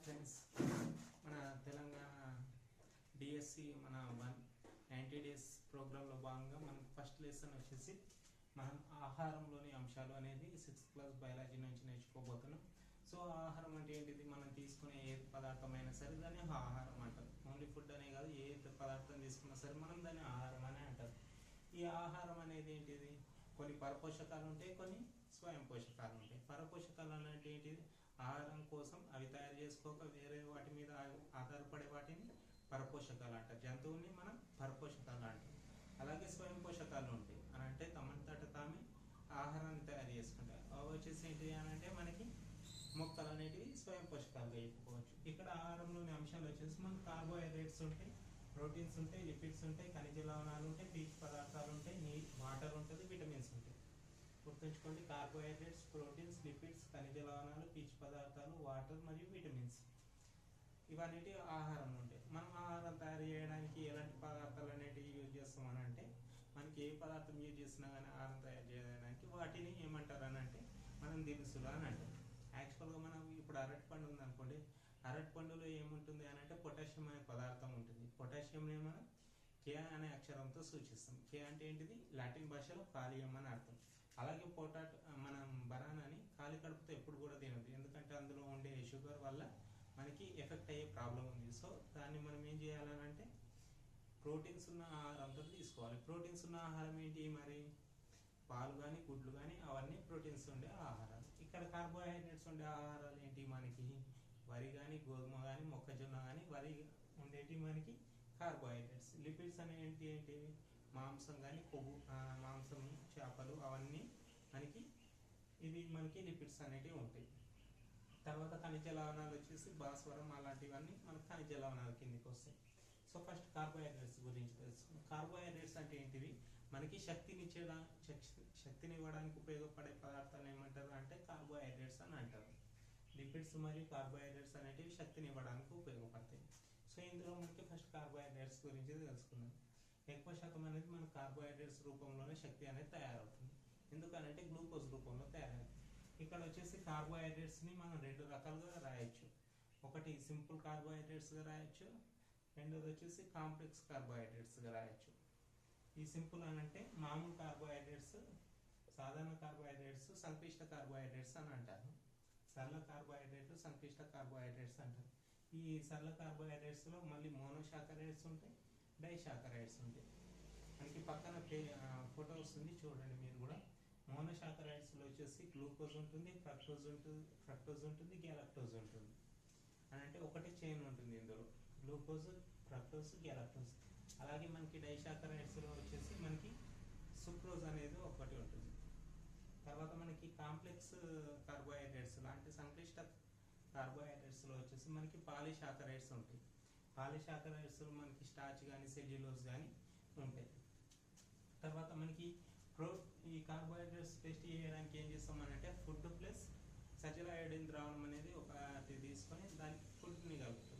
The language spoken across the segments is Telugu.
ఫ్రెండ్స్, మన తెలంగాణ డిఎస్సి మన 90 డేస్ ప్రోగ్రాంలో భాగంగా మనం ఫస్ట్ లెసన్ వచ్చేసి మనం ఆహారంలోని అంశాలు అనేది 6th క్లాస్ బయాలజీ నుంచి నేర్చుకోబోతున్నాం. సో ఆహారం అంటే ఏంటిది? మనం తీసుకునే ఏ పదార్థమైనా సరే దాన్ని ఆహారం అంటారు. ఓన్లీ ఫుడ్ అనే కాదు, ఏ పదార్థం తీసుకున్నా సరే మనం దాన్ని ఆహారం అనే అంటారు. ఈ ఆహారం అనేది ఏంటిది? కొన్ని పరపోషకాలు ఉంటాయి, కొన్ని స్వయం పోషకాలు ఉంటాయి. పరపోషకాలు అంటే ఏంటిది? ఆహారం కోసం అవి తయారు చేసుకోక వేరే వాటి మీద ఆధారపడే వాటిని పరపోషకాలు అంటారు. జంతువుని మనం పరపోషకాలు అంటాం. అలాగే స్వయం పోషకాలు ఉంటాయి అని అంటే తమంతట తామే ఆహారాన్ని తయారు చేసుకుంటాయి. అవి వచ్చేసి ఏంటి అని అంటే మనకి మొక్కలు అనేటివి స్వయం పోషకాలుగా చెప్పుకోవచ్చు. ఇక్కడ ఆహారంలోని అంశాలు వచ్చేసి మనకు కార్బోహైడ్రేట్స్ ఉంటాయి, ప్రోటీన్స్ ఉంటాయి, లిపిడ్స్ ఉంటాయి, ఖనిజ లవణాలు ఉంటాయి, పీచు పదార్థాలు ఉంటాయి, వాటర్ ఉంటుంది, విటమిన్స్ ఉంటాయి. గుర్తుంచుకోండి, కార్బోహైడ్రేట్స్, ప్రోటీన్స్, లిపిడ్స్, ఖనిజ లవణాలు, పీచు పదార్థాలు, వాటర్ మరియు విటమిన్స్ ఇవన్నీ ఆహారంలో ఉంటాయి. మనం ఆహారం తయారు చేయడానికి ఎలాంటి పదార్థాలు అనేటివి యూజ్ చేస్తామని అంటే మనకి ఏ పదార్థం యూజ్ చేసినా కానీ ఆహారం తయారు చేయడానికి వాటిని ఏమంటారు అని అంటే మనం దినుసులు అని అంటాం. యాక్చువల్గా మనం ఇప్పుడు అరటిపండు ఉంది అనుకోండి, అరటిపండులో ఏముంటుంది అని అంటే పొటాషియం అనే పదార్థం ఉంటుంది. పొటాషియంని మనం కే అనే అక్షరంతో సూచిస్తాం. కే అంటే ఏంటిది? లాటిన్ భాషలో కాలియం అని అర్థం. అలాగే మనం బనానాని ఖాళీ కడుపుతో ఎప్పుడు కూడా తినదు, ఎందుకంటే అందులో ఉండే షుగర్ వల్ల మనకి ఎఫెక్ట్ అయ్యే ప్రాబ్లం ఉంది. సో దాన్ని మనం ఏం చేయాలని అంటే ప్రోటీన్స్ ఉన్న ఆహారంతో తీసుకోవాలి. ప్రోటీన్స్ ఉన్న ఆహారం ఏంటి మరి? పాలు కానీ గుడ్లు కానీ అవన్నీ ప్రోటీన్స్ ఉండే ఆహారాలు. ఇక్కడ కార్బోహైడ్రేట్స్ ఉండే ఆహారాలు ఏంటి మనకి? వరి కానీ, గోధుమ కానీ, మొక్కజొన్న కానీ, వరి ఉండేటి మనకి కార్బోహైడ్రేట్స్. లిపిడ్స్ అనే ఏంటి? మాంసం కానీ, కొవ్వు, మాంసం, చేపలు అవన్నీ ఇవి మనకి లిపిడ్స్ అనేటివి ఉంటాయి. తర్వాత ఖనిజ లవణాలు వచ్చేసి భాస్వరం అలాంటివన్నీ మనకు ఖనిజ లవణాల కిందకి వస్తాయి. సో ఫస్ట్ కార్బోహైడ్రేట్స్ గురించి తెలుసుకుందాం. కార్బోహైడ్రేట్స్ అంటే ఏంటివి? మనకి శక్తిని ఇవ్వడానికి ఉపయోగపడే పదార్థాలు ఏమంటారు అంటే కార్బోహైడ్రేట్స్ అని అంటారు. లిపిడ్స్ మరియు కార్బోహైడ్రేట్స్ అనేటివి శక్తిని ఇవ్వడానికి ఉపయోగపడతాయి. సో ఇందులో మనకి ఫస్ట్ కార్బోహైడ్రేట్స్ గురించి తెలుసుకుందాం. ఎక్కువ శాతం అనేది మన కార్బోహైడ్రేట్స్ రూపంలోనే శక్తి అనేది తయారవుతుంది. ఎందుకనంటే గ్లూకోజ్ రూపంలో తయారవుతుంది. ఇక్కడ వచ్చేసి కార్బోహైడ్రేట్స్ని మనం రెండు రకాలుగా రాయొచ్చు. ఒకటి సింపుల్ కార్బోహైడ్రేట్స్గా రాయొచ్చు, రెండోది వచ్చేసి కాంప్లెక్స్ కార్బోహైడ్రేట్స్గా రాయొచ్చు. ఈ సింపుల్ అని అంటే మామూలు కార్బోహైడ్రేట్స్, సాధారణ కార్బోహైడ్రేట్స్, సంక్లిష్ట కార్బోహైడ్రేట్స్ అని అంటారు. సరళ కార్బోహైడ్రేట్లు, సంక్లిష్ట కార్బోహైడ్రేట్స్ అంటారు. ఈ సరళ కార్బోహైడ్రేట్స్లో మళ్ళీ మోనోసాకరైడ్స్ ఉంటాయి, డైసాకరైడ్స్ ఉంటాయి. మనకి పక్కన ఫోటో వస్తుంది చూడండి మీరు కూడా. మోనోసాకరైడ్స్లో వచ్చేసి గ్లూకోజ్ ఉంటుంది, ఫ్రక్టోజ్ ఉంటుంది, గ్యాలక్టోజ్ ఉంటుంది. అని అంటే ఒకటే చైన్ ఉంటుంది ఇందులో, గ్లూకోజ్, ఫ్రక్టోజ్, గ్యాలక్టోజ్. అలాగే మనకి డైసాకరైడ్స్లో వచ్చేసి మనకి సుక్రోజ్ అనేది ఒకటి ఉంటుంది. తర్వాత మనకి కాంప్లెక్స్ కార్బోహైడ్రేట్స్ లాంటి సంక్లిష్ట కార్బోహైడ్రేట్స్లో వచ్చేసి మనకి పాలీసాకరైడ్స్ ఉంటాయి. పాలీసాకరైడ్స్ మనకి స్టార్చ్ కానీ, సెల్యులోజ్ కానీ ఉంటాయి. తర్వాత మనకి ఈ కార్బోహైడ్రేట్స్ టెస్ట్ చేయడానికి ఏం చేస్తామనంటే ఫుడ్ ప్లస్ సజల అయోడిన్ ద్రావణం అనేది ఒకటి తీసుకొని దానికి ఫుడ్ని కలుపుతాం.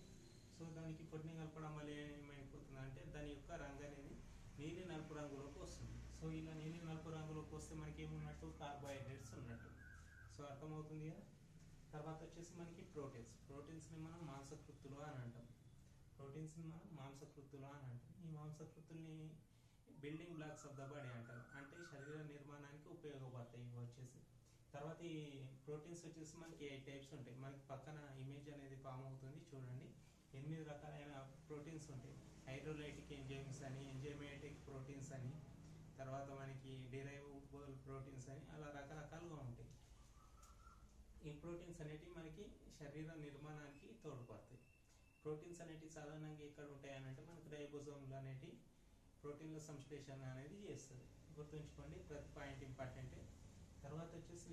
సో దానికి ఫుడ్ని కలపడం వల్ల ఏమైపోతుంది అంటే దాని యొక్క రంగు అనేది నీలి నలుపు రంగులోకి వస్తుంది. సో ఇలా నీలి నలుపు రంగులోకి వస్తే మనకి ఏమున్నట్టు? కార్బోహైడ్రేట్స్ ఉన్నట్టు. సో అర్థమవుతుంది కదా. తర్వాత వచ్చేసి మనకి ప్రోటీన్స్ని మనం మాంసకృత్తులు అని అంటాం. ఈ మాంసకృత్తుల్ని building blocks of the body అంటారు, అంటే శరీర నిర్మాణానికి ఉపయోగపడతాయి ఇవి వచ్చేసి. తర్వాత ఈ ప్రోటీన్స్ వచ్చేసి మనకి 8 టైప్స్ ఉంటాయి. మనకి పక్కన ఇమేజ్ అనేది ఫామ్ అవుతుంది చూడండి. 8 రకాలైన ప్రోటీన్స్ ఉంటాయి. హైడ్రోలైటిక్ ఎంజైమ్స్ అని, ఎంజైమాటిక్ ప్రోటీన్స్ అని, తర్వాత మనకి డిరైవబుల్ ప్రోటీన్స్ అని, అలా రకరకాలుగా ఉంటాయి. ఈ ప్రోటీన్స్ అనేటివి మనకి శరీర నిర్మాణానికి తోడ్పడతాయి. ప్రోటీన్స్ అనేటివి సాధారణంగా ఎక్కడ ఉంటాయి అని అంటే మనకి రైబోజోమ్లు అనేటివి ప్రోటీన్ల సంశ్లేషణ అనేది చేస్తుంది. గుర్తుంచుకోండి, ప్రతి పాయింట్ ఇంపార్టెంటే. తర్వాత వచ్చేసి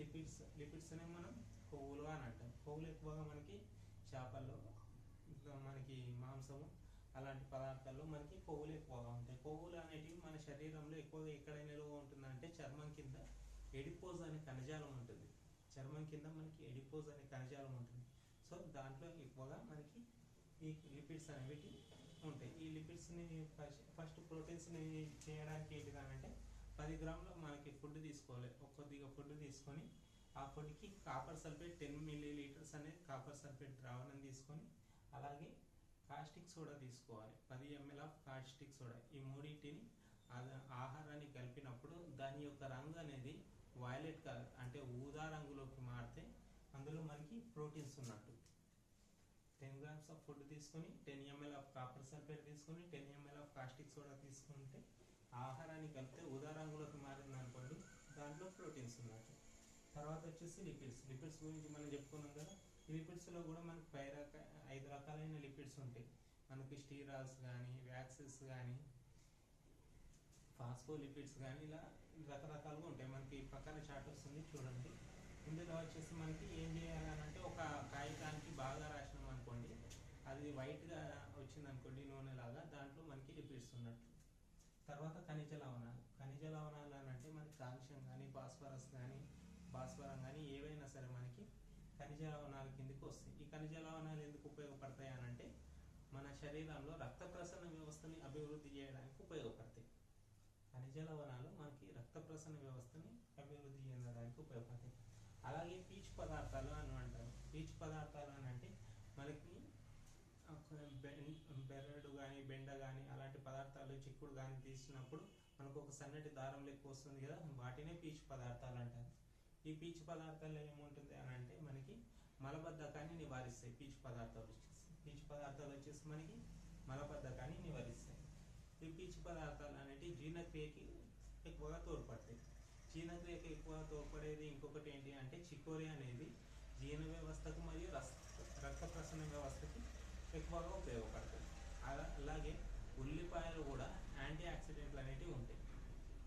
లిపిడ్స్ అనే మనం కొవ్వులు అని అంటాం. కొవ్వులు ఎక్కువగా మనకి చేపల్లో, మనకి మాంసము అలాంటి పదార్థాల్లో మనకి కొవ్వులు ఎక్కువగా ఉంటాయి. కొవ్వులు అనేటివి మన శరీరంలో ఎక్కువగా ఎక్కడ నిల్వ ఉంటుందంటే చర్మం కింద ఎడిపోజ్ అనే కణజాలం ఉంటుంది. చర్మం కింద మనకి ఎడిపోజ్ అనే కణజాలం ఉంటుంది. సో దాంట్లో ఎక్కువగా మనకి ఈ లిపిడ్స్ అనేవి ఉంటాయి. ఈ లిపిడ్స్ని ఫస్ట్ ప్రోటీన్స్ని చేయడానికి ఏంటిదనంటే 10 గ్రాముల మనకి ఫుడ్ తీసుకోవాలి. కొద్దిగా ఫుడ్ తీసుకొని ఆ ఫుడ్కి కాపర్ సల్ఫేట్ 10 ml అనేది కాపర్ సల్ఫేట్ ద్రావణం తీసుకొని అలాగే కాస్టిక్ సోడా తీసుకోవాలి. 10 ml ఆఫ్ కాస్టిక్ సోడా. ఈ మూడింటిని ఆహారాన్ని కలిపినప్పుడు దాని యొక్క రంగు అనేది వైలెట్ కలర్ అంటే ఊదా రంగులోకి మారితే అందులో మనకి ప్రోటీన్స్ ఉన్నట్టు. 10 grams ఆఫ్ ఫుడ్ తీసుకొని 10 ml ఆఫ్ కాపర్ సల్ఫేట్ తీసుకొని 10 ml ఆఫ్ కాస్టిక్ సోడా తీసుకుంటే ఆహారాన్ని కలిపితే ఊదా రంగులోకి మారింది అనుకోండి, దాంట్లో ప్రోటీన్స్ ఉన్నట్టు. తర్వాత వచ్చేసి లిపిడ్స్ గురించి మనం చెప్పుకున్నాం కదా. ఈ లిపిడ్స్లో కూడా మనకి 5 రకాలైన లిపిడ్స్ ఉంటాయి. మనకి స్టీరాల్స్ కానీ, వ్యాక్సిస్ కానీ, ఫాస్ఫోలిపిడ్స్ కానీ ఇలా రకరకాలుగా ఉంటాయి. మనకి పక్కన చార్ట్ వస్తుంది చూడండి. ఇందులో వచ్చేసి మనకి ఏం చేయాలంటే ఒక కాగితానికి బాగా రాసినాం అనుకోండి, అది వైట్గా వచ్చింది అనుకోండి నూనెలాగా, దాంట్లో మనకి లిపిడ్స్ ఉన్నట్టు. తర్వాత ఖనిజ లవణాలు అని అంటే మనకి కాల్షియం కానీ భాస్వరం కానీ ఏవైనా సరే మనకి ఖనిజ లవణాల కిందకి వస్తాయి. ఈ ఖనిజ లవణాలు ఎందుకు ఉపయోగపడతాయి అని అంటే మన శరీరంలో రక్త ప్రసరణ వ్యవస్థని అభివృద్ధి చేయడానికి ఉపయోగపడతాయి. ఖనిజ లవణాలు మనకి రక్త ప్రసరణ వ్యవస్థని అభివృద్ధి చేయడానికి ఉపయోగపడతాయి. అలాగే పీచు పదార్థాలు అని అంటారు. పీచు పదార్థాలు అని అంటే మనకి బెరడు కానీ బెండ కానీ అలాంటి పదార్థాలు, చిక్కుడు కానీ తీసినప్పుడు మనకు ఒక సన్నటి దారం లెక్క వస్తుంది కదా, వాటినే పీచు పదార్థాలు అంటారు. ఈ పీచు పదార్థాలు ఏముంటుంది అని అంటే మనకి మలబద్ధకాన్ని నివారిస్తాయి. పీచు పదార్థాలు వచ్చేసి మనకి మలబద్ధకాన్ని నివారిస్తాయి. ఈ పీచు పదార్థాలు అనేవి జీర్ణక్రియకి ఎక్కువగా తోడ్పడతాయి. జీర్ణక్రియకి ఎక్కువగా తోడ్పడేది ఇంకొకటి ఏంటి అంటే చికోరి అనేది జీర్ణ వ్యవస్థకు మరియు రక్త ప్రసరణ వ్యవస్థకి ఎక్కువగా ఉపయోగపడుతుంది. అలాగే ఉల్లిపాయలు కూడా యాంటీ ఆక్సిడెంట్లు అనేటివి ఉంటాయి.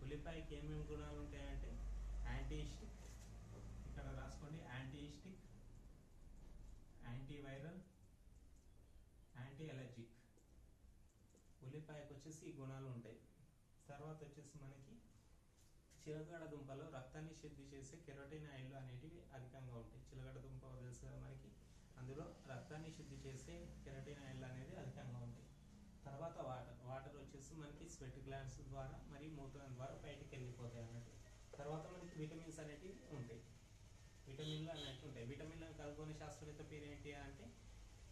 ఉల్లిపాయకి ఏమేమి గుణాలు ఉంటాయంటే యాంటీస్టిక్, ఇక్కడ రాసుకోండి, యాంటీస్టిక్, యాంటీవైరల్, యాంటీ ఎలర్జిక్. ఉల్లిపాయకు వచ్చేసి ఈ గుణాలు ఉంటాయి. తర్వాత వచ్చేసి మనకి చిలకడ దుంపలో రక్తాన్ని శుద్ధి చేసే కెరోటినాయిడ్లు అనేటివి అధికంగా ఉంటాయి. చిలకడ దుంప తెలుసు కదా మనకి, అందులో రక్తాన్ని శుద్ధి చేసే కెరోటినాయిడ్లు అనేది అధికంగా ఉంటాయి. తర్వాత వాటర్ వచ్చేసి మనకి స్వెట్ గ్లాండ్స్ ద్వారా మరియు మూత్రం ద్వారా బయటికి వెళ్ళిపోతాయి అన్నట్టు. తర్వాత మనకి విటమిన్స్ అనేటివి ఉంటాయి. విటమిన్లను కనుగొనే శాస్త్రవేత్త పేరు ఏంటి అంటే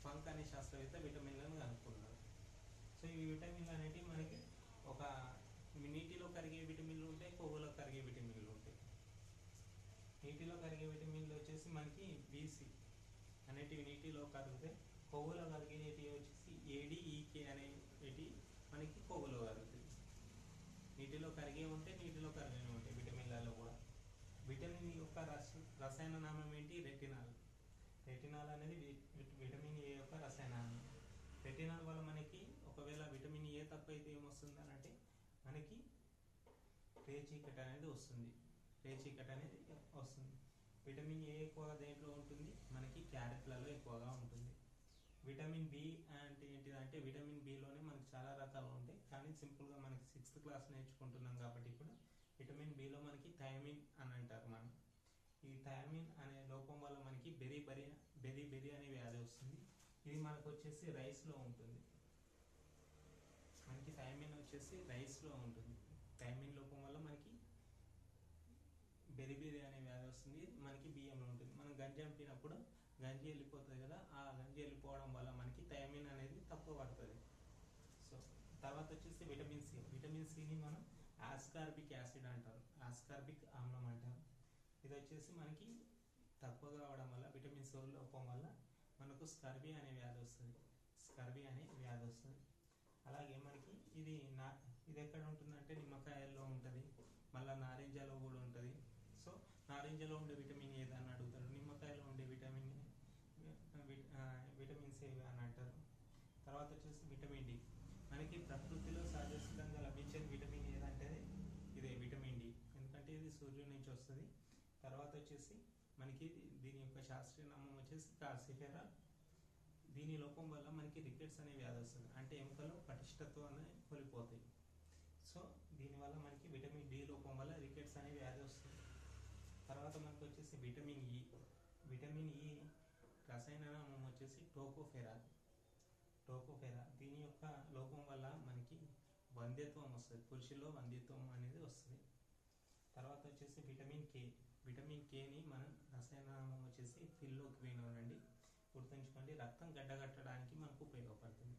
ఫంక్ అనే శాస్త్రవేత్త విటమిన్లను కనుక్కున్నాడు. సో ఈ విటమిన్లు అనేటివి మనకి ఒక నీటిలో కరిగే విటమిన్లు ఉంటాయి, కొవ్వులో కరిగే విటమిన్లు ఉంటాయి. నీటిలో కరిగే విటమిన్లు వచ్చేసి మనకి బీసీ అనేటివి నీటిలో కరుగుతాయి. కొవ్వులో కరిగేటివి వచ్చేసి ఏడిఈకే అనేవి మనకి కొవ్వులో కరుగుతాయి. నీటిలో కరిగే ఉంటాయి, నీటిలో కరిగే ఉంటాయి విటమిన్లలో కూడా. విటమిన్ యొక్క రసాయన నామం ఏంటి? రెటినాల్. రెటినాల్ అనేది విటమిన్ ఏ యొక్క రసాయన నామం. రెటినాల్ వల్ల మనకి ఒకవేళ విటమిన్ ఏ తక్కువైతే ఏమొస్తుంది అంటే మనకి రేచీకట అనేది వస్తుంది. విటమిన్ ఏ ఎక్కువగా దేంట్లో ఉంటుంది? మనకి క్యారెట్లలో ఎక్కువగా ఉంటుంది. విటమిన్ బి అంటే ఏంటిదంటే విటమిన్ బిలోనే మనకి చాలా రకాలు ఉంటాయి, కానీ సింపుల్గా మనకి 6th క్లాస్ నేర్చుకుంటున్నాం కాబట్టి ఇప్పుడు విటమిన్ బిలో మనకి థయామిన్ అని అంటారు. మనం ఈ థయామిన్ అనే లోపం వల్ల మనకి బెరీ అనే వ్యాధి వస్తుంది. ఇది మనకు వచ్చేసి రైస్లో ఉంటుంది. మనకి థయామిన్ వచ్చేసి రైస్లో ఉంటుంది. థయామిన్ లోపం వల్ల మనకి బెరీ అనే వ్యాధి వస్తుంది. మనకి బియ్యంలో ఉంటుంది. మనం గంజి అంపినప్పుడు గంజి వెళ్ళిపోతుంది కదా, ఆ గంజి వెళ్ళిపోవడం వల్ల మనకి థయామిన్ అనేది తక్కువ పడుతుంది. సో తర్వాత వచ్చేసి విటమిన్ సిని మనం ఆస్కార్బిక్ యాసిడ్ అంటారు, ఆస్కార్బిక్ ఆమ్లం అంటారు. ఇది వచ్చేసి మనకి తక్కువగా అవడం వల్ల విటమిన్ సి లోపం వల్ల మనకు స్కర్బీ అనే వ్యాధి వస్తుంది. అలాగే మనకి ఇది ఎక్కడ ఉంటుందంటే నిమ్మకాయల్లో ఉంటుంది, మళ్ళీ నారింజలో కూడా ఉంటుంది. సో నారింజలో ఉండే విటమిన్ ఏదని అడుగుతారు, నిమ్మకాయలో ఉండే విటమిన్ సి అని అంటారు. తర్వాత వచ్చేసి విటమిన్ డి. మనకి ప్రకృతిలో సహజసిద్ధంగా లభించే విటమిన్ ఏదంటే ఇదే విటమిన్ డి, ఎందుకంటే ఇది సూర్యుడి నుంచి వస్తుంది. తర్వాత వచ్చేసి మనకి దీని యొక్క శాస్త్రీయ నామం వచ్చేసి కాల్సిఫెరాల్. దీని లోపం వల్ల మనకి రికెట్స్ అనే వ్యాధి వస్తుంది, అంటే ఎముకలు పటిష్టత్వాన్ని కోల్పోతాయి. సో దీనివల్ల మనకి విటమిన్ డి లోపం వల్ల రికెట్స్ అనే వ్యాధి వస్తుంది. తర్వాత మనకు వచ్చేసి విటమిన్ ఈ రసాయన నామం వచ్చేసి టోకోఫెరాల్. దీని యొక్క లోపం వల్ల మనకి వంధ్యత్వం వస్తుంది, పురుషుల్లో వంధ్యత్వం అనేది వస్తుంది. తర్వాత వచ్చేసి విటమిన్ కే. విటమిన్ కేని మనం రసాయనామం వచ్చేసి ఫిల్లోక్వినోన్ అండి, గుర్తుంచుకోండి. రక్తం గడ్డగట్టడానికి మనకు ఉపయోగపడుతుంది.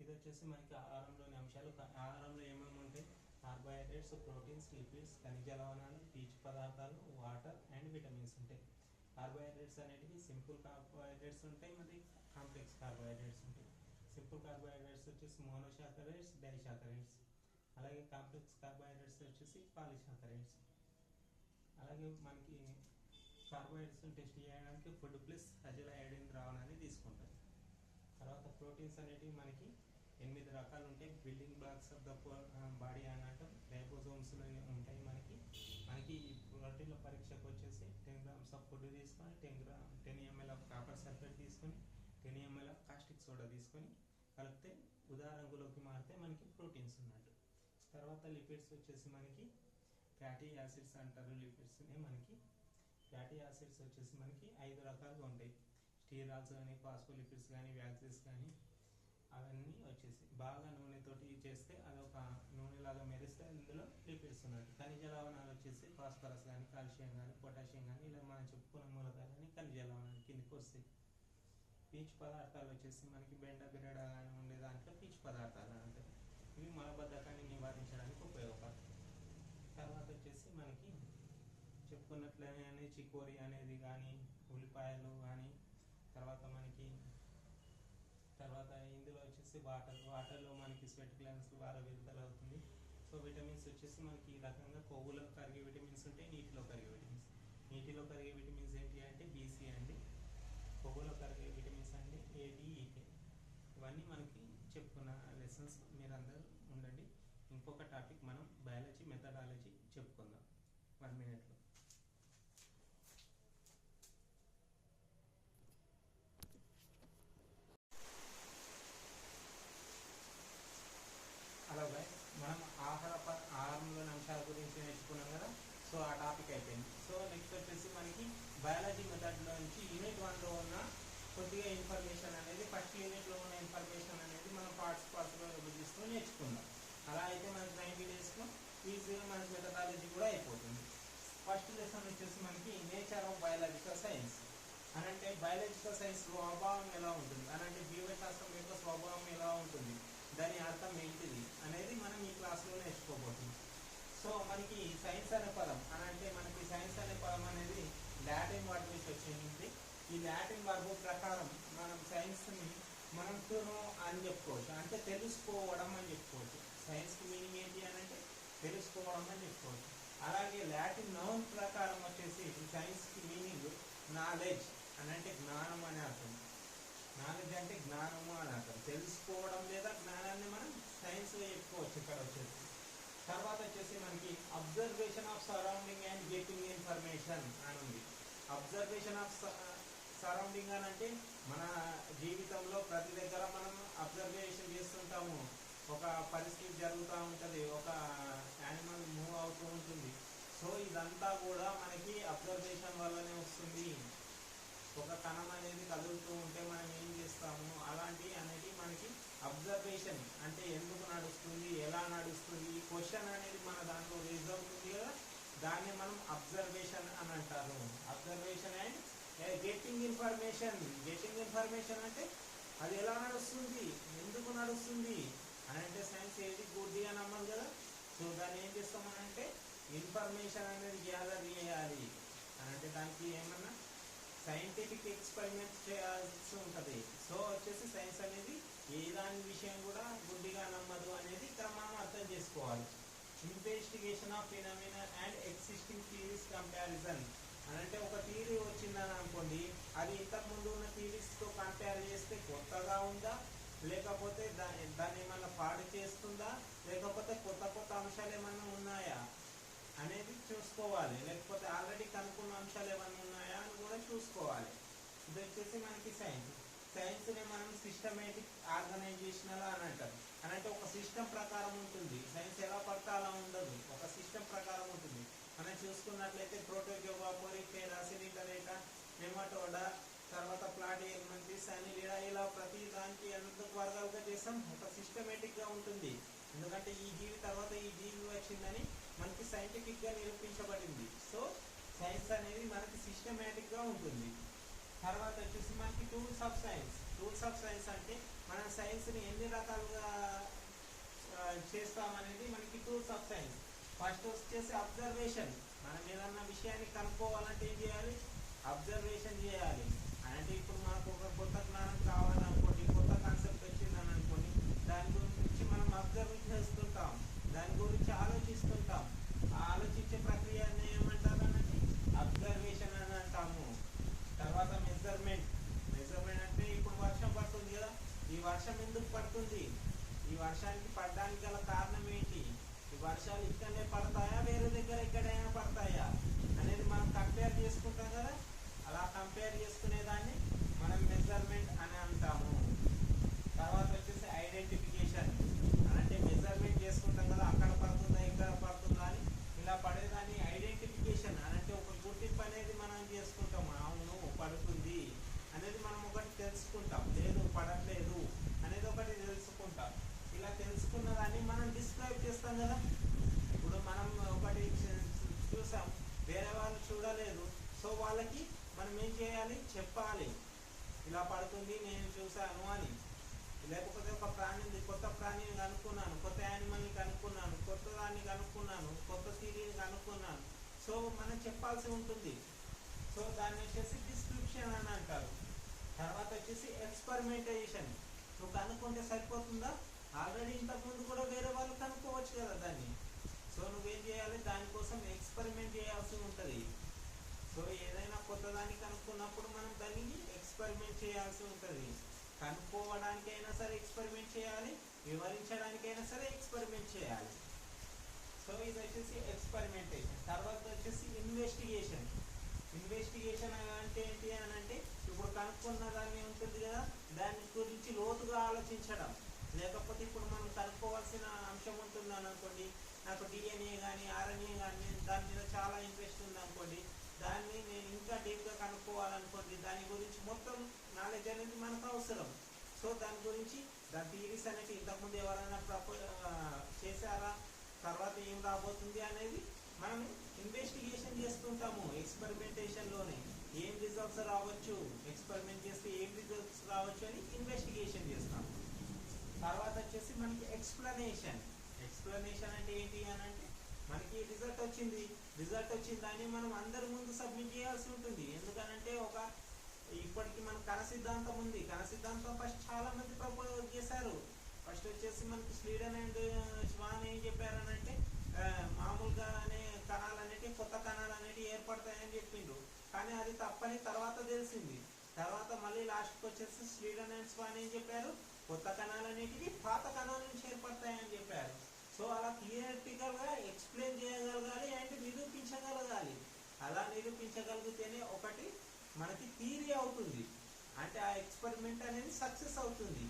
ఇది వచ్చేసి మనకి ఆహారంలోని అంశాలు. ఆహారంలో ఏమేమి ఉంటాయి? కార్బోహైడ్రేట్స్, ప్రోటీన్స్, లిపిడ్స్, ఖనిజ లవణాలు, పీచు పదార్థాలు, వాటర్ అండ్ విటమిన్స్ ఉంటాయి. కార్బోహైడ్రేట్స్ అనేటివి సింపుల్ కార్బోహైడ్రేట్స్ ఉంటాయి, మరి కాంప్లెక్స్ కార్బోహైడ్రేట్స్ ఉంటాయి. సింపుల్ కార్బోహైడ్రేట్స్ వచ్చేసి మోనోసాకరైడ్స్, డైసాకరైడ్స్. అలాగే కాంప్లెక్స్ కార్బోహైడ్రేట్స్ వచ్చేసి పాలిసాకరైడ్స్. అలాగే మనకి కార్బోహైడ్రేట్స్ టెస్ట్ చేయడానికి ఫుడ్ ప్లస్ అజిల్ అయోడిన్ ద్రావణాన్ని తీసుకుంటాం. తర్వాత ప్రోటీన్స్ అనేటివి మనకి 8 రకాలు ఉంటాయి. Building blocks of the body అని అంటాం. రైబోజోమ్స్లో ఉంటాయి. మనకి ఈ ప్రోటీన్ల పరీక్షకు వచ్చేసి 10 grams ఆఫ్ ఫుడ్ తీసుకొని 10 ml ఆఫ్ కాపర్ సల్ఫేట్ తీసుకొని 10 ml ఆఫ్ కాస్టిక్ సోడా తీసుకొని కలిపితే ఉదా రంగులోకి మారితే మనకి ప్రోటీన్స్ ఉన్నట్టు. తర్వాత లిపిడ్స్ వచ్చేసి మనకి ఫ్యాటీ యాసిడ్స్ అంటారు. లిపిడ్స్ని మనకి ఫ్యాటీ యాసిడ్స్ వచ్చేసి మనకి 5 రకాలుగా ఉంటాయి. స్టీరాల్స్ కానీ, ఫాస్ఫోలిపిడ్స్ కానీ, వ్యాక్సిస్ కానీ, అవన్నీ వచ్చేసి బాగా నూనెతోటి చేస్తే అదొక నూనెలాగా మెరిస్తే ఇందులో లిపిడ్స్ ఉన్నట్టు. ఖనిజ లవణాలు వచ్చేసి ఫాస్ఫరస్ కానీ, కాల్షియం కానీ, పొటాషియం కానీ, ఇలా మనం చెప్పుకున్న మూలకాలు కానీ ఖనిజ లవణాలు కిందకి వస్తాయి. పీచు పదార్థాలు వచ్చేసి మనకి బెండ బిరడ కానీ ఉండే దాంట్లో పీచు పదార్థాలు అంటారు. ఇవి మలబద్ధకాన్ని నివారించడానికి ఉపయోగపడతాయి. తర్వాత వచ్చేసి మనకి చెప్పుకున్నట్లనే చికోరి అనేది కానీ, ఉల్లిపాయలు కానీ, తర్వాత ఇందులో వచ్చేసి వాటర్లో మనకి స్వెట్ గ్లాండ్స్ ద్వారా విడుదల అవుతుంది. సో విటమిన్స్ వచ్చేసి మనకి ఈ రకంగా కొవ్వులో కరిగే విటమిన్స్ ఉంటాయి, నీటిలో కరిగే విటమిన్స్. నీటిలో కరిగే విటమిన్స్ ఏంటి అంటే బీసీ అండి. కొవ్వులో కరిగే విటమిన్స్ అంటే ఏడిఈకే. ఇవన్నీ మనకి చెప్పుకున్న లెసన్స్. మీరందరూ ఉండండి. ఇంకొక టాపిక్ మనం బయాలజీ మెథడాలజీ చెప్పుకుందాం 1 minute. హలో బాయ్, మనం ఆహారంలోని అంశాల గురించి నేర్చుకున్నాం కదా. సో ఆ టాపిక్ అయిపోయింది. సో నెక్స్ట్ వచ్చేసి మనకి బయాలజీ మెథడ్లో నుంచి యూనిట్ 1లో ఉన్న కొద్దిగా ఇన్ఫర్మేషన్ అనేది, ఫస్ట్ యూనిట్లో ఉన్న ఇన్ఫర్మేషన్ అనేది మనం పార్ట్స్లో విభజిస్తూ నేర్చుకుందాం. అలా అయితే మనకి 90 daysలో ఈజీగా మనకి మెథడాలజీ కూడా అయిపోతుంది. ఫస్ట్ లెసన్ వచ్చేసి మనకి నేచర్ ఆఫ్ బయాలజికల్ సైన్స్ అని అంటే బయాలజికల్ సైన్స్ స్వభావం ఎలా ఉంటుంది అని అంటే జీవశాస్త్రం యొక్క స్వభావం ఎలా ఉంటుంది, దాని అర్థం ఏంటిది అనేది మనం ఈ క్లాస్లో నేర్చుకోబోతున్నాం. సో మనకి సైన్స్ అనే పదం అని అంటే మనకి సైన్స్ అనే పదం అనేది లాటిన్ వర్డ్ నుంచి వచ్చింది. ఈ లాటిన్ వర్బ్ ప్రకారం మనం సైన్స్ని మనం టునో అని చెప్పుకోవచ్చు, అంటే తెలుసుకోవడం అని చెప్పుకోవచ్చు. సైన్స్కి మీనింగ్ ఏంటి అని అంటే తెలుసుకోవడం అని చెప్పుకోవచ్చు. అలాగే లాటిన్ నౌన్ ప్రకారం వచ్చేసి సైన్స్కి మీనింగ్ నాలెడ్జ్ అని అంటే జ్ఞానం అని అర్థం. నాలెడ్జ్ అంటే జ్ఞానము అని అర్థం. తెలుసుకోవడం లేదా జ్ఞానాన్ని మనం సైన్స్లో చెప్పుకోవచ్చు ఇక్కడ వచ్చేసి. తర్వాత వచ్చేసి మనకి observation of surrounding and getting information అని ఉంది. అబ్జర్వేషన్ ఆఫ్ సరౌండింగ్ అని అంటే మన జీవితంలో ప్రతి దగ్గర మనం అబ్జర్వేషన్ చేస్తుంటాము. ఒక పరిస్థితి జరుగుతూ ఉంటుంది, ఒక యానిమల్ మూవ్ అవుతూ ఉంటుంది. సో ఇదంతా కూడా మనకి అబ్జర్వేషన్ వల్లనే వస్తుంది. ఒక కణం అనేది కదులుతూ ఉంటే మనం ఏం చేస్తాము, అలాంటి అనేది మనకి అబ్జర్వేషన్ అంటే ఎందుకు నడుస్తుంది, ఎలా నడుస్తుంది, ఈ క్వశ్చన్ అనేది మన దాంట్లో రేజ్ అవుతుంది కదా, దాన్ని మనం అబ్జర్వేషన్ అని అంటారు. Observation and getting information. Getting information అంటే అది ఎలా నడుస్తుంది, ఎందుకు నడుస్తుంది అని అంటే సైన్స్ ఏది గుడ్డి అని అమ్మాలి కదా. సో దాన్ని ఏం చేస్తామనంటే ఇన్ఫర్మేషన్ అనేది గ్యాదర్ చేయాలి అని అంటే దానికి ఏమన్నా సైంటిఫిక్ ఎక్స్పెరిమెంట్స్ చేయాల్సి ఉంటుంది. సో వచ్చేసి సైన్స్ అనేది ఏ దాని విషయం కూడా గుడ్డిగా నమ్మదు అనేది ఇక్కడ మనం అర్థం చేసుకోవాలి. Investigation of phenomena and existing theories comparison అని అంటే ఒక థియరీ వచ్చిందని అనుకోండి, అది ఇంతకుముందు ఉన్న థియరీస్తో కంపేర్ చేస్తే కొత్తగా ఉందా, లేకపోతే దాన్ని ఏమన్నా పాడు చేస్తుందా, లేకపోతే కొత్త కొత్త అంశాలు ఏమన్నా ఉన్నాయా అనేది చూసుకోవాలి. లేకపోతే ఆల్రెడీ కనుక్కున్న అంశాలు ఏమన్నా ఉన్నాయా అని కూడా చూసుకోవాలి. ఇది వచ్చేసి మనకి సైన్స్. సైన్స్ని మనం సిస్టమేటిక్ ఆర్గనైజేషనల్ అని అంటారు. అని అంటే ఒక సిస్టమ్ ప్రకారం ఉంటుంది. సైన్స్ ఎలా పడితే అలా ఉండదు, ఒక సిస్టమ్ ప్రకారం ఉంటుంది. మనం చూసుకున్నట్లయితే ప్రోటోజోవా, పోరిఫెరా, సిలిండరేటా, నెమటోడా, తర్వాత ప్లాటిహెల్మింథస్ అని ఇలా ప్రతి దానికి ఎందుకు వర్గాలుగా చేస్తాం, ఒక సిస్టమేటిక్గా ఉంటుంది. ఎందుకంటే ఈ జీవి తర్వాత ఈ జీవి వచ్చిందని మనకి సైంటిఫిక్గా నిరూపించబడింది. సో సైన్స్ అనేది మనకి సిస్టమేటిక్ గా ఉంటుంది. తర్వాత వచ్చేసి మనకి టూల్స్ ఆఫ్ సైన్స్ అంటే మనం సైన్స్ ని ఎన్ని రకాలుగా చేస్తామనేది మనకి టూల్స్ ఆఫ్ సైన్స్. ఫస్ట్ వచ్చేసి అబ్జర్వేషన్. మనం ఏదన్నా విషయాన్ని కనుక్కోవాలంటే ఏం చేయాలి? అబ్జర్వేషన్ చేయాలి. అంటే ఇప్పుడు మనకు ఒక కొత్త జ్ఞానం కావాలనుకోండి, కొత్త కాన్సెప్ట్ వచ్చిందని అనుకోండి, దాని గురించి మనం అబ్జర్వ్ చేస్తుంటాం, దాని గురించి ఆలోచిస్తుంటాం. ఆ ఆలోచించే ప్రక్రియని ఏమంటారు అన్నది అబ్జర్వేషన్ అని అంటాము. తర్వాత మెజర్మెంట్ అంటే ఇప్పుడు వర్షం పడుతుంది కదా, ఈ వర్షం ఎందుకు పడుతుంది, ఈ వర్షానికి పడడానికి గల కారణం ఏంటి, ఈ వర్షాలు ఇక్కడనే పడతాయా వేరే దగ్గర ఎక్కడైనా పడతాయా అనేది మనం కంపేర్ చేసుకుంటాం కదా. అలా కంపేర్ చేసుకునే దాన్ని మనం మెజర్మెంట్ అని అంటాము. తర్వాత వచ్చేసి ఐడెంటిఫికేషన్. అంటే మెజర్మెంట్ చేసుకుంటాం కదా, అక్కడ పడుతుందా ఇక్కడ పడుతుందా అని. ఇలా పడేదాన్ని ఐడెంటిఫికేషన్ అంటే ఒక గుర్తింపు అనేది మనం చేసుకుంటాం. అవును పడుతుంది అనేది మనం ఒకటి తెలుసుకుంటాం, లేదు పడట్లేదు అనేది ఒకటి తెలుసుకుంటాం. ఇలా తెలుసుకున్న దాన్ని మనం డిస్క్రైబ్ చేస్తాం కదా. ఇప్పుడు మనం ఒకటి చూసాం, వేరే వాళ్ళు చూడలేదు, సో వాళ్ళకి మనం ఏం చేయాలి? చెప్పాలి, ఇలా పడుతుంది నేను చూశాను అని. లేకపోతే ఒక ప్రాణి ఉంది, కొత్త ప్రాణిని కనుక్కున్నాను, కొత్త యానిమల్ని కనుక్కున్నాను, కొత్త దాన్ని కనుక్కున్నాను, కొత్త థియరీని కనుక్కున్నాను, సో మనం చెప్పాల్సి ఉంటుంది. సో దాన్ని వచ్చేసి డిస్క్రిప్షన్ అని అంటారు. తర్వాత వచ్చేసి ఎక్స్పెరిమెంటేషన్. నువ్వు కనుక్కుంటే సరిపోతుందా? ఆల్రెడీ ఇంతకుముందు కూడా వేరే వాళ్ళు కనుక్కోవచ్చు కదా దాన్ని. సో నువ్వేం చేయాలి? దానికోసం ఎక్స్పెరిమెంట్ చేయాల్సి ఉంటుంది. సో ఏదైనా కొత్త దాన్ని కనుక్కున్నప్పుడు మనం దాన్ని ఎక్స్పెరిమెంట్ చేయాల్సి ఉంటుంది. కనుక్కోవడానికైనా సరే ఎక్స్పెరిమెంట్ చేయాలి, వివరించడానికైనా సరే ఎక్స్పెరిమెంట్ చేయాలి. సో ఇది వచ్చేసి ఎక్స్పెరిమెంటేషన్. తర్వాత వచ్చేసి ఇన్వెస్టిగేషన్ అంటే ఏంటి అని అంటే, ఇప్పుడు కనుక్కున్న దాన్ని ఉంటుంది కదా, దాని గురించి లోతుగా ఆలోచించడం. లేకపోతే ఇప్పుడు మనం కనుక్కోవాల్సిన అంశం ఉంటుంది అని అనుకోండి, నాకు DNA కానీ RNA కానీ దాని మీద చాలా ఇంట్రెస్ట్ ఉంది అనుకోండి, దాన్ని నేను ఇంకా డీప్గా కనుక్కోవాలనుకోండి, దాని గురించి మొత్తం నాలెడ్జ్ అనేది మనకు అవసరం. సో దాని గురించి దాని థియరీస్ అనేవి ఇంతకుముందు ఎవరైనా చేశారా, తర్వాత ఏం రాబోతుంది అనేది మనం ఇన్వెస్టిగేషన్ చేస్తుంటాము. ఎక్స్పెరిమెంటేషన్లోనే ఏం రిజల్ట్స్ రావచ్చు, ఎక్స్పెరిమెంట్ చేస్తే ఏం రిజల్ట్స్ రావచ్చు అని ఇన్వెస్టిగేషన్ చేస్తాం. తర్వాత వచ్చేసి మనకి ఎక్స్ప్లెనేషన్ అంటే ఏంటి అని అంటే, మనకి రిజల్ట్ వచ్చింది దాన్ని మనం అందరి ముందు సబ్మిట్ చేయాల్సి ఉంటుంది. ఎందుకనంటే ఇప్పటికి మన కణ సిద్ధాంతం ఉంది. కణ సిద్ధాంతం ఫస్ట్ చాలా మంది ప్రపోజ్ చేశారు. ఫస్ట్ వచ్చేసి మనకి స్లీడన్ అండ్ శ్వాన్ ఏం చెప్పారనంటే, మామూలుగానే కణాలు అనేవి కొత్త కణాలు అనేవి ఏర్పడతాయని చెప్పిండ్రు. కానీ అది తప్పని తర్వాత తెలిసింది. తర్వాత మళ్ళీ లాస్ట్కి వచ్చేసి స్లీడన్ అండ్ శ్వాన్ ఏం చెప్పారు? కొత్త కణాలు అనేటివి పాత కణాల నుంచి ఏర్పడతాయని చెప్పారు. సో అలా థియరిటికల్ గా ఎక్స్ప్లెయిన్ చేయగలగాలి అండ్ నిరూపించగలగాలి. అలా నిరూపించగలిగితేనే ఒకటి మనకి థియరీ అవుతుంది, అంటే ఆ ఎక్స్పెరిమెంట్ అనేది సక్సెస్ అవుతుంది,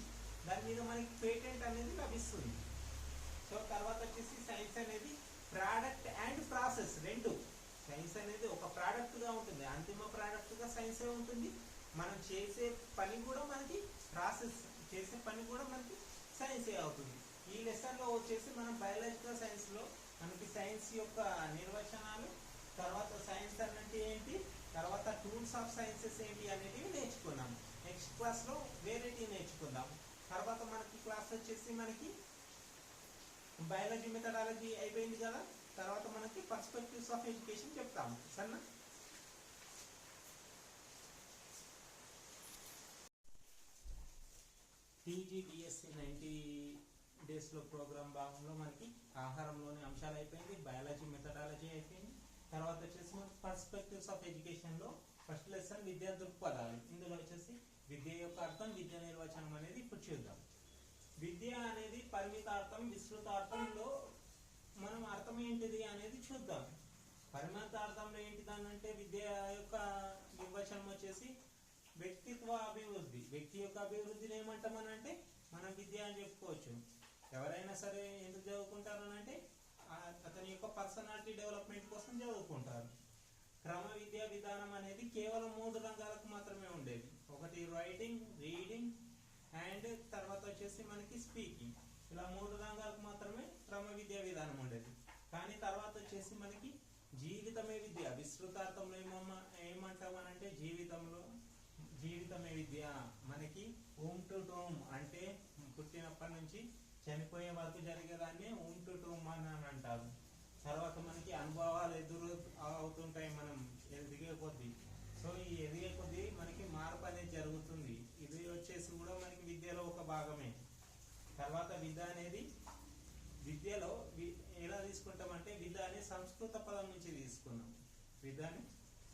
దాని మీద మనకి పేటెంట్ అనేది లభిస్తుంది. సో తర్వాత వచ్చేసి సైన్స్ అనేది ప్రోడక్ట్ అండ్ ప్రాసెస్ రెండు. సైన్స్ అనేది ఒక ప్రోడక్ట్ గా ఉంటుంది, అంతిమ ప్రోడక్ట్ గా సైన్సే ఉంటుంది. మనం చేసే పని కూడా మనకి ప్రాసెస్, చేసే పని కూడా మనకి సైన్సే అవుతుంది. ఈ లెసన్ లో వచ్చేసి మనం బయాలజికల్ సైన్స్ లో మనకి సైన్స్ యొక్క నిర్వచనాలు, తర్వాత సైన్స్ అంటే ఏంటి, తర్వాత టూల్స్ ఆఫ్ సైన్సెస్ ఏంటి అనేటివి నేర్చుకున్నాం. నెక్స్ట్ క్లాస్ లో వేరేటి నేర్చుకుందాం. తర్వాత మనకి క్లాస్ వచ్చేసి మనకి బయాలజీ మెథడాలజీ అయిపోయింది కదా, తర్వాత మనకి పర్స్పెక్టివ్స్ ఆఫ్ ఎడ్యుకేషన్ చెప్తాము. సరేనా? TGDSC 90 డేస్లో ప్రోగ్రామ్ భాగంలో మనకి ఆహారంలోని అంశాలు అయిపోయింది, బయాలజీ మెథడాలజీ అయిపోయింది. తర్వాత వచ్చేసి మనకి పర్స్పెక్టివ్స్ ఆఫ్ ఎడ్యుకేషన్లో ఫస్ట్ లెసన్ విద్యా దృక్పథాలు. ఇందులో వచ్చేసి విద్య యొక్క అర్థం, విద్య నిర్వచనం అనేది ఇప్పుడు చూద్దాం. విద్య అనేది పరిమితార్థం, విస్తృతార్థంలో మనం అర్థం ఏంటిది అనేది చూద్దాం. పరిమితార్థంలో ఏంటిదనంటే విద్య యొక్క నిర్వచనం వచ్చేసి వ్యక్తిత్వ అభివృద్ధి. వ్యక్తి యొక్క అభివృద్ధిని ఏమంటామనంటే మనం విద్య అని చెప్పుకోవచ్చు. ఎవరైనా సరే ఎందుకు చదువుకుంటారు అంటే అతని యొక్క పర్సనాలిటీ డెవలప్మెంట్ కోసం చదువుకుంటారు. క్రమ విద్యా విధానం అనేది కేవలం 3 రంగాలకు మాత్రమే ఉండేది. ఒకటి రైటింగ్, రీడింగ్ అండ్ తర్వాత వచ్చేసి మనకి స్పీకింగ్. ఇలా 3 రంగాలకు మాత్రమే క్రమ విద్యా విధానం ఉండేది. కానీ తర్వాత వచ్చేసి మనకి జీవితమే విద్య విస్తృతార్థంలో ఏమంటామనంటే జీవితమే విద్య. మనకి హోమ్ టు టోమ్ అంటే పుట్టినప్పటి నుంచి చనిపోయే వరకు జరిగేదాన్ని హోమ్ టు టోమ్ అని అంటారు. తర్వాత మనకి అనుభవాలు ఎదురు అవుతుంటాయి మనం ఎదిగే కొద్దీ. సో ఈ ఎదిగే కొద్దీ మనకి మార్పు అనేది జరుగుతుంది. ఇది వచ్చేసి కూడా మనకి విద్యలో ఒక భాగమే. తర్వాత విద్య అనేది విద్యలో ఎలా తీసుకుంటామంటే విద్య అనేది సంస్కృత పదం నుంచి తీసుకున్నాం. విద్యని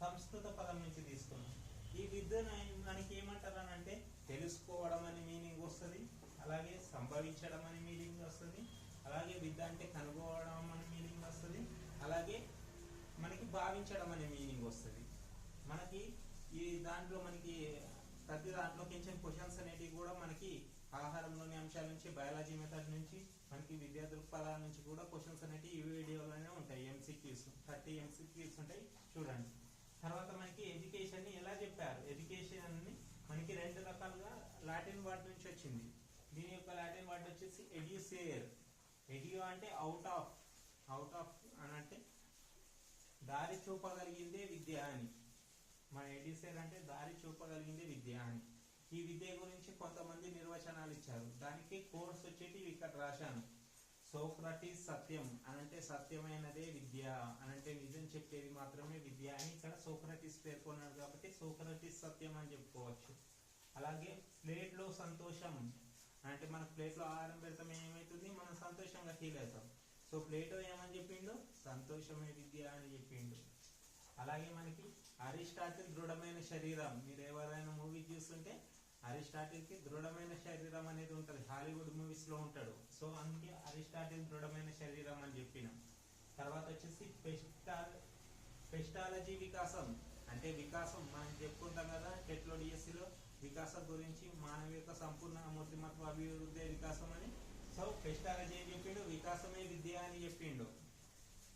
సంస్కృత పదం నుంచి తీసుకున్నాం. ఈ విద్యను మనకి ఏమంటారు అని అంటే తెలుసుకోవడం అనే మీనింగ్ వస్తుంది, అలాగే సంభవించడం అనే మీనింగ్ వస్తుంది, అలాగే విద్య అంటే కనుగొనడం అనే మీనింగ్ వస్తుంది, అలాగే మనకి భావించడం అనే మీనింగ్ వస్తుంది. మనకి ఈ దాంట్లో మనకి ప్రతి దాంట్లో కొంచెం క్వశ్చన్స్ అనేటివి కూడా మనకి ఆహారంలోని అంశాల నుంచి బయాలజీ మెథడ్ నుంచి మనకి విద్యా దృక్పథాల నుంచి కూడా క్వశ్చన్స్ అనేటివి ఈ వీడియోలోనే ఉంటాయి. MCQs 30 MCQs ఉంటాయి చూడండి. తర్వాత మనకి ఎడ్యుకేషన్ ని ఎలా చెప్పారు, ఎడ్యుకేషన్ ని మనకి రెండు రకాలుగా లాటిన్ వర్డ్ నుంచి వచ్చింది. దీని యొక్క లాటిన్ వర్డ్ వచ్చేసి ఎడ్యుసేర్. ఎడ్యు అంటే అవుట్ ఆఫ్ అని అంటే దారి చూపగలిగిందే విద్య అని. మన ఎడ్యుసేర్ అంటే దారి చూపగలిగిందే విద్య అని. ఈ విద్య గురించి కొంతమంది నిర్వచనాలు ఇచ్చారు. దానికి కోర్స్ వచ్చేటి ఇక్కడ రాశాను. సోక్రటీస్ సత్యం అనంటే సత్యమైనదే విద్య అనంటే నిజం చెప్పేది మాత్రమే విద్య అని ఇక్కడ సోక్రటీస్ పేర్కొన్నాడు కాబట్టి సోక్రటీస్ సత్యం అని చెప్పుకోవచ్చు. అలాగే ప్లేట్ లో సంతోషం అంటే మన ప్లేట్ లో ఆహారం పెడతాం ఏమైతుంది, మనం సంతోషంగా ఫీల్ అవుతాం. సో ప్లేటో ఏమని చెప్పిండు, సంతోషమే విద్య అని చెప్పిండు. అలాగే మనకి అరిస్టాటిల్ దృఢమైన శరీరం, మీరు ఎవరైనా మూవీ చూస్తుంటే అరిస్టాటిల్ కి దృఢమైన శరీరం అనేది ఉంటది, హాలీవుడ్ మూవీస్ లో ఉంటాడు. సో అందుకే అరిస్టాటిల్ దృఢమైన శరీరం అని చెప్పినాం. తర్వాత వచ్చేసి పెస్టాలజీ వికాసం అంటే వికాసం మనం చెప్పుకుంటాం కదా టెట్లో డిఎస్సిలో వికాసం గురించి, మానవ యొక్క సంపూర్ణ మూర్తిమత్వ అభివృద్ధి వికాసం అని. సో పెస్టాలజీ ఏం చెప్పిండు, వికాసమే విద్య అని చెప్పిండు.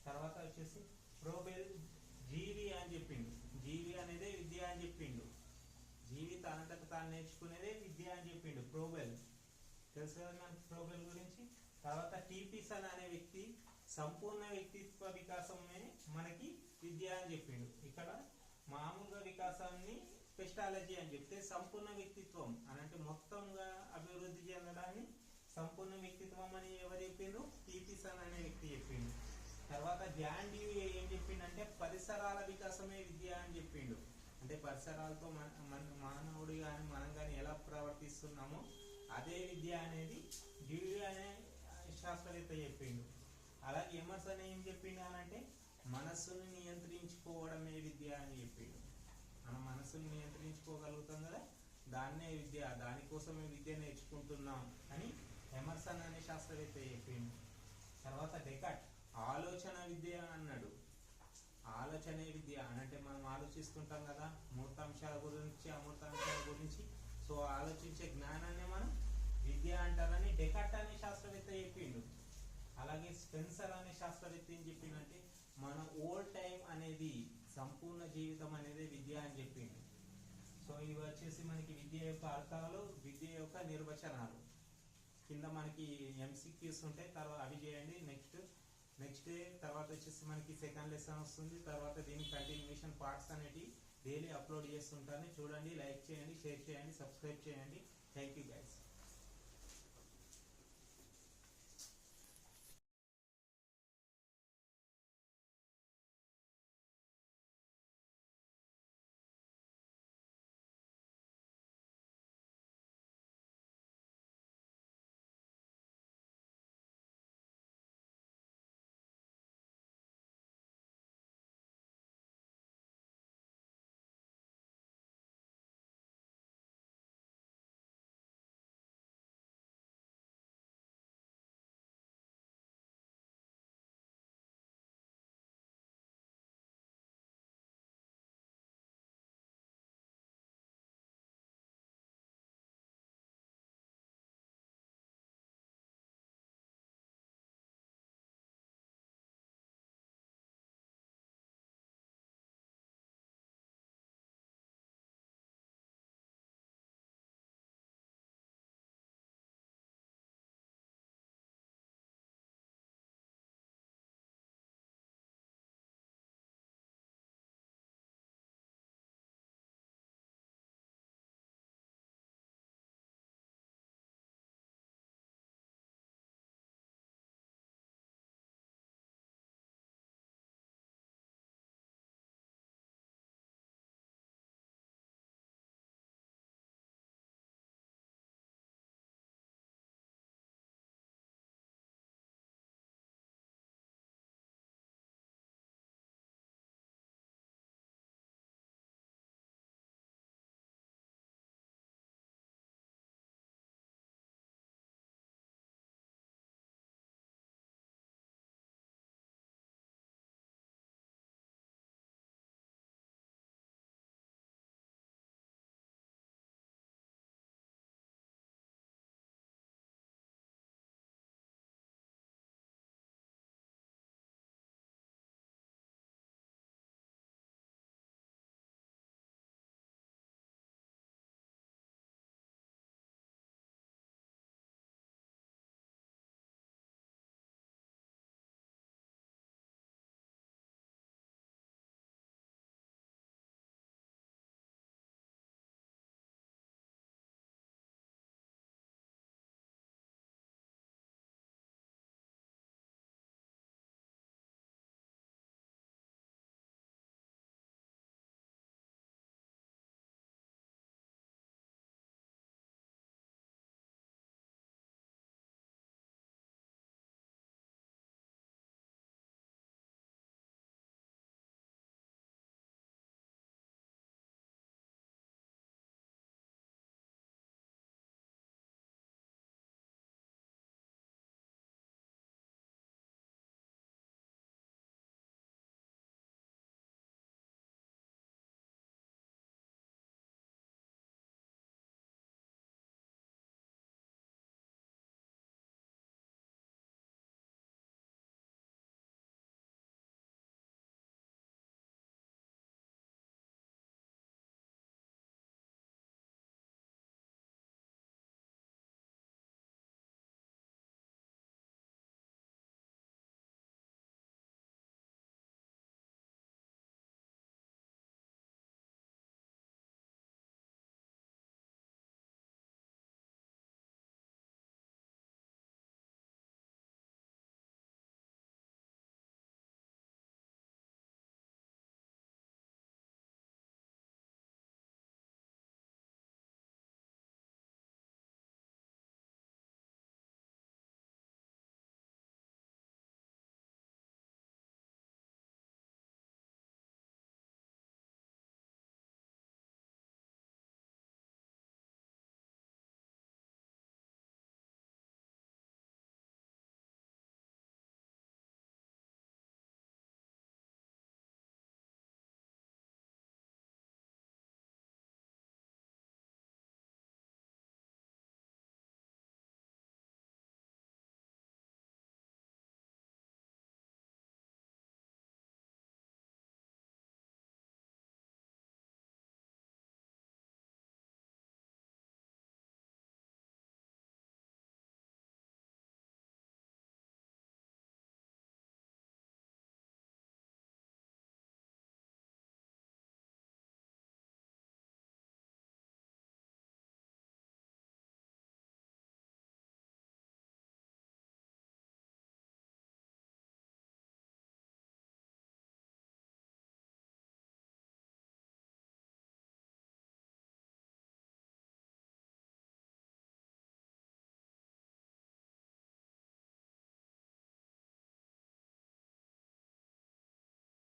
తర్వాత వచ్చేసి ప్రోబెల్ జీవి అని చెప్పిండు, జీవి అనేదే విద్య అని చెప్పిండు. జీవి తనంతట తాను నేర్చుకునేదే విద్య అని చెప్పిండు ప్రోబెల్. తెలుసు కదా మనకి ప్రోబెల్ గురించి. తర్వాత టీపీసన్ అనే వ్యక్తి సంపూర్ణ వ్యక్తిత్వ వికాసమే మనకి విద్య అని చెప్పిండు. ఇక్కడ మామూలుగా వికాసాన్ని పెస్టాలజీ అని చెప్తే సంపూర్ణ వ్యక్తిత్వం అని అంటే మొత్తంగా అభివృద్ధి చెందడాన్ని సంపూర్ణ వ్యక్తిత్వం అని ఎవరు చెప్పిండు, టీపీసన్ అనే వ్యక్తి చెప్పిండు. తర్వాత జాన్ డ్యూయి ఏం చెప్పిండంటే పరిసరాల వికాసమే విద్య అని చెప్పిండు. అంటే పరిసరాలతో మానవుడు కానీ మనం కానీ ఎలా ప్రవర్తిస్తున్నామో అదే విద్య అనేది డ్యూయి అనే శాస్త్రవేత్త చెప్పిండు. అలాగే ఎమర్సన్ ఏం చెప్పిండు అని అంటే మనస్సును నియంత్రించుకోవడమే విద్య అని చెప్పిండు. మనం మనస్సును నియంత్రించుకోగలుగుతాం కదా, దాన్నే విద్య, దానికోసమే విద్య నేర్చుకుంటున్నాం అని ఎమర్సన్ అనే శాస్త్రవేత్త చెప్పిండు. తర్వాత డెకార్ట్ ఆలోచన విద్య అన్నాడు. ఆలోచనే విద్య అనంటే మనం ఆలోచిస్తుంటాం కదా మూర్తాంశాల గురించి అమూర్తాంశాల గురించి. సో ఆలోచించే జ్ఞానాన్ని మనం విద్య అంటారని డెకార్ట్ అనే శాస్త్రవేత్త చెప్పిండు. అలాగే స్పెన్సర్ అనే శాస్త్రవేత్త ఏం చెప్పిండంటే మన ఓల్డ్ టైం అనేది సంపూర్ణ జీవితం అనేది విద్య అని చెప్పిండు. సో ఇవి వచ్చేసి మనకి విద్య యొక్క అర్థాలు, విద్య యొక్క నిర్వచనాలు. కింద మనకి MCQs ఉంటాయి, తర్వాత అవి చేయండి. నెక్స్ట్ డే తర్వాత వచ్చేసి మనకి సెకండ్ లెసన్ వస్తుంది. తర్వాత దీని కంటిన్యూషన్ పార్ట్స్ అనేవి డైలీ అప్లోడ్ చేస్తుంటాను. చూడండి, లైక్ చేయండి, షేర్ చేయండి, సబ్స్క్రైబ్ చేయండి. Thank you guys.